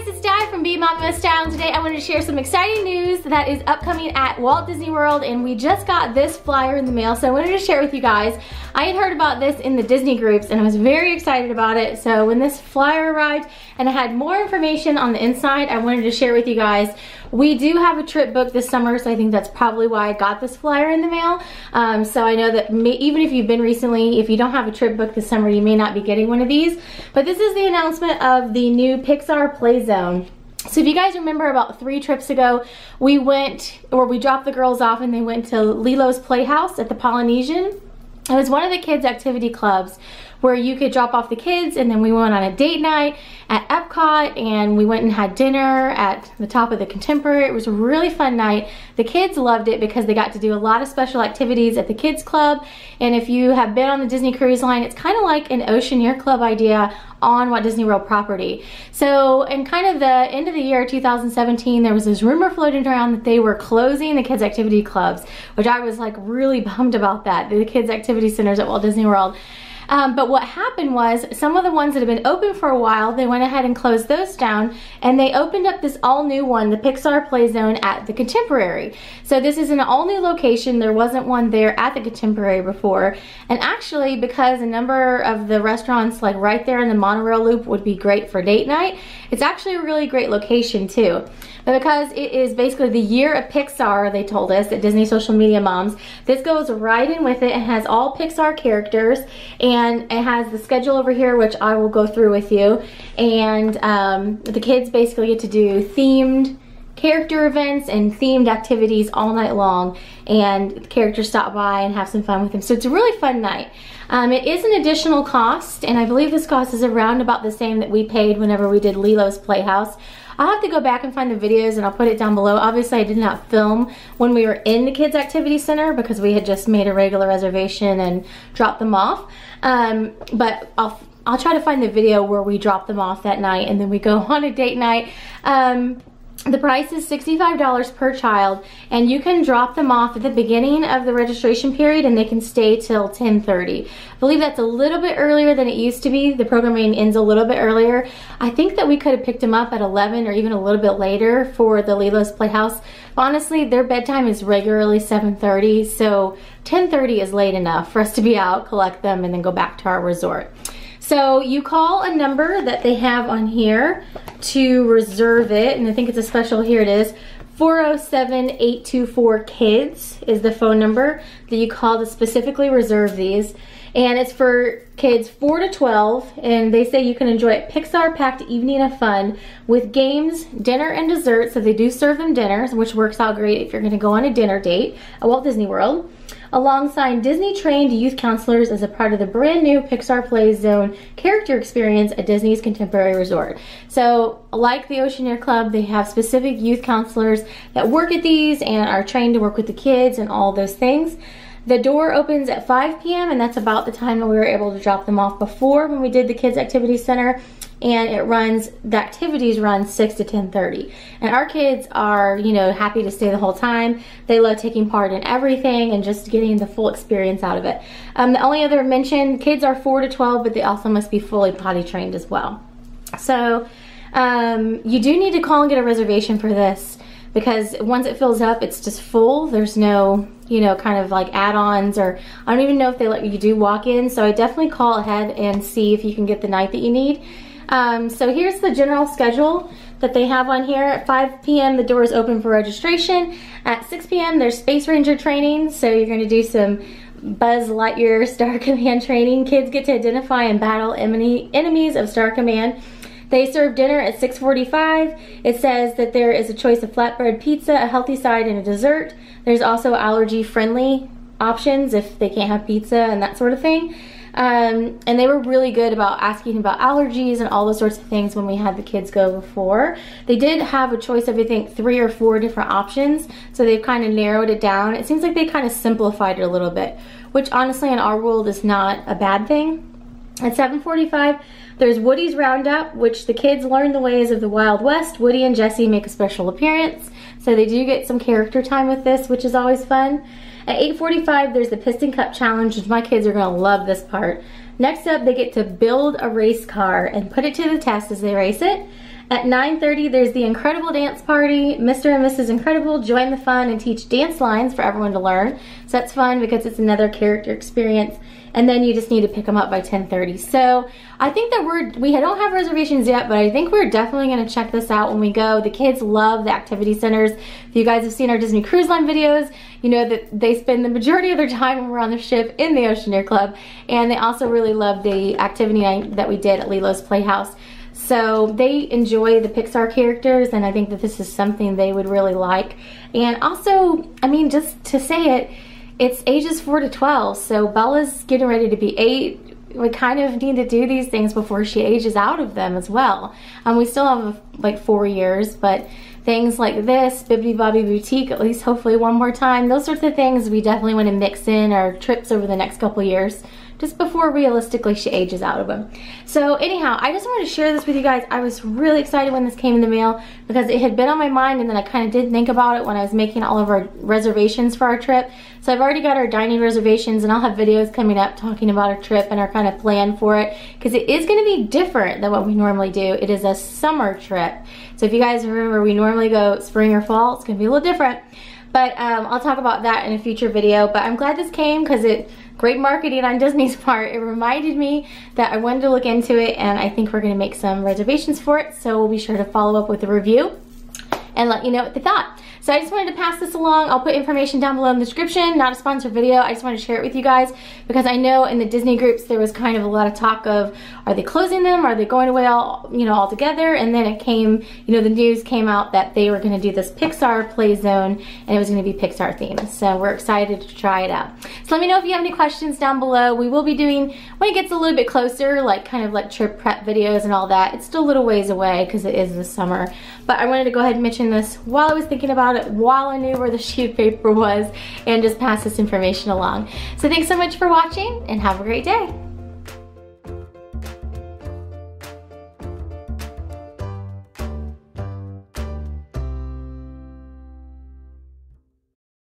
guys, it's Di from BeingMommywithStyle, and today I wanted to share some exciting news that is upcoming at Walt Disney World, and we just got this flyer in the mail, so I wanted to share with you guys. I had heard about this in the Disney groups and I was very excited about it, so when this flyer arrived and I had more information on the inside, I wanted to share with you guys. We do have a trip booked this summer, so I think that's probably why I got this flyer in the mail. So I know that even if you've been recently, if you don't have a trip booked this summer, you may not be getting one of these. But this is the announcement of the new Pixar Play Zone. So if you guys remember, about 3 trips ago, we dropped the girls off and they went to Lilo's Playhouse at the Polynesian. It was one of the kids' activity clubs where you could drop off the kids, and then we went on a date night at Epcot, and we went and had dinner at the top of the Contemporary. It was a really fun night. The kids loved it because they got to do a lot of special activities at the kids club, and if you have been on the Disney Cruise Line, it's kind of like an Oceaneer Club idea on Walt Disney World property. So in kind of the end of the year 2017, there was this rumor floating around that they were closing the kids activity clubs, which I was like really bummed about that, the kids activity centers at Walt Disney World. But what happened was, some of the ones that have been open for a while, they went ahead and closed those down, and they opened up this all-new one, the Pixar Play Zone at the Contemporary. So this is an all-new location. There wasn't one there at the Contemporary before, and actually, because a number of the restaurants like right there in the monorail loop would be great for date night, it's actually a really great location too. But because it is basically the year of Pixar, they told us at Disney Social Media Moms, this goes right in with it. It has all Pixar characters, and it has the schedule over here, which I will go through with you. And the kids basically get to do themed character events and themed activities all night long, and the characters stop by and have some fun with them. So it's a really fun night. It is an additional cost, and I believe this cost is around about the same that we paid whenever we did Lilo's Playhouse. I'll have to go back and find the videos, and I'll put it down below. Obviously, I did not film when we were in the Kids Activity Center because we had just made a regular reservation and dropped them off. But I'll try to find the video where we dropped them off that night, and then we go on a date night. The price is $65 per child, and you can drop them off at the beginning of the registration period, and they can stay till 10:30. I believe that's a little bit earlier than it used to be. The programming ends a little bit earlier. I think that we could have picked them up at 11 or even a little bit later for the Lilo's Playhouse. Honestly, their bedtime is regularly 7:30, so 10:30 is late enough for us to be out, collect them, and then go back to our resort. So you call a number that they have on here to reserve it, and I think it's a special, here it is, 407-824-KIDS is the phone number that you call to specifically reserve these. And it's for kids 4 to 12, and they say you can enjoy a Pixar-packed evening of fun with games, dinner, and dessert. So they do serve them dinners, which works out great if you're gonna go on a dinner date at Walt Disney World, alongside Disney-trained youth counselors as a part of the brand new Pixar Play Zone character experience at Disney's Contemporary Resort. So, like the Oceaneer Club, they have specific youth counselors that work at these and are trained to work with the kids and all those things. The door opens at 5 p.m. and that's about the time that we were able to drop them off before when we did the Kids Activity Center. And the activities run 6 to 10:30. And our kids are, you know, happy to stay the whole time. They love taking part in everything and just getting the full experience out of it. The only other mention, kids are 4 to 12, but they also must be fully potty trained as well. So you do need to call and get a reservation for this, because once it fills up, it's just full. There's no, you know, kind of like add-ons, or I don't even know if they let you do walk-in. So I definitely call ahead and see if you can get the night that you need. So here's the general schedule that they have on here. At 5 p.m. the doors open for registration. At 6 p.m. there's Space Ranger training, so you're going to do some Buzz Lightyear Star Command training. Kids get to identify and battle enemies of Star Command. They serve dinner at 6:45. It says that there is a choice of flatbread pizza, a healthy side, and a dessert. There's also allergy-friendly options if they can't have pizza and that sort of thing. And they were really good about asking about allergies and all those sorts of things when we had the kids go before. They did have a choice of, I think, 3 or 4 different options, so they've kind of narrowed it down. It seems like they kind of simplified it a little bit, which honestly in our world is not a bad thing. At 7:45, there's Woody's Roundup, which the kids learn the ways of the Wild West. Woody and Jessie make a special appearance, so they do get some character time with this, which is always fun. At 8:45, there's the Piston Cup Challenge, which my kids are gonna love this part. Next up, they get to build a race car and put it to the test as they race it. At 9:30, there's the Incredible Dance Party. Mr. and Mrs. Incredible join the fun and teach dance lines for everyone to learn. So that's fun because it's another character experience. And then you just need to pick them up by 10:30. So I think that we don't have reservations yet, but I think we're definitely gonna check this out when we go. The kids love the activity centers. If you guys have seen our Disney Cruise Line videos, you know that they spend the majority of their time when we're on the ship in the Oceaneer Club. And they also really love the activity night that we did at Lilo's Playhouse. So they enjoy the Pixar characters, and I think that this is something they would really like. And also, I mean, just to say it, it's ages 4 to 12, so Bella's getting ready to be 8. We kind of need to do these things before she ages out of them as well. We still have like 4 years, but things like this, Bibbidi Bobbidi Boutique, at least hopefully one more time, those sorts of things we definitely want to mix in our trips over the next couple years, just before realistically she ages out of them. So anyhow, I just wanted to share this with you guys. I was really excited when this came in the mail because it had been on my mind, and then I kind of did think about it when I was making all of our reservations for our trip. So I've already got our dining reservations, and I'll have videos coming up talking about our trip and our kind of plan for it, because it is going to be different than what we normally do. It is a summer trip. So if you guys remember, we normally go spring or fall. It's going to be a little different. But I'll talk about that in a future video. But I'm glad this came because great marketing on Disney's part. It reminded me that I wanted to look into it, and I think we're going to make some reservations for it. So we'll be sure to follow up with a review and let you know what they thought. So I just wanted to pass this along. I'll put information down below in the description. Not a sponsored video. I just wanted to share it with you guys because I know in the Disney groups there was kind of a lot of talk of, are they closing them? Are they going away all together? And then it came, the news came out that they were going to do this Pixar play zone, and it was going to be Pixar themed. So we're excited to try it out. So let me know if you have any questions down below. We will be doing, when it gets a little bit closer, like trip prep videos and all that. It's still a little ways away because it is the summer. But I wanted to go ahead and mention this while I was thinking about it, while I knew where the sheet of paper was, and just pass this information along. So thanks so much for watching, and have a great day.